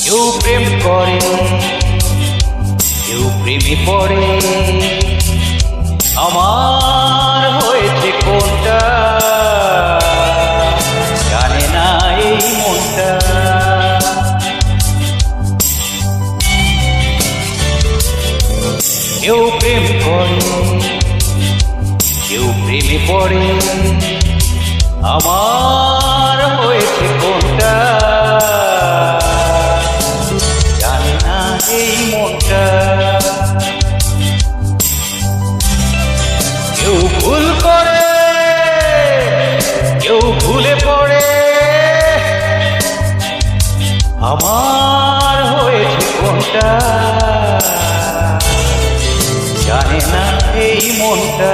কেউ প্রেম করে, কেউ প্রেমে পড়ে, আমার হয়েছে কোনটা জানে না এই মনটা। কেউ প্রেম করে, কেউ প্রেমে পড়ে, আমার হয়েছে কোনটা জানে না এই মনটা। কেউ ভুল করে, কেউ ভুলে পড়ে, আমার হয়েছে কোনটা জানে না এই মনটা।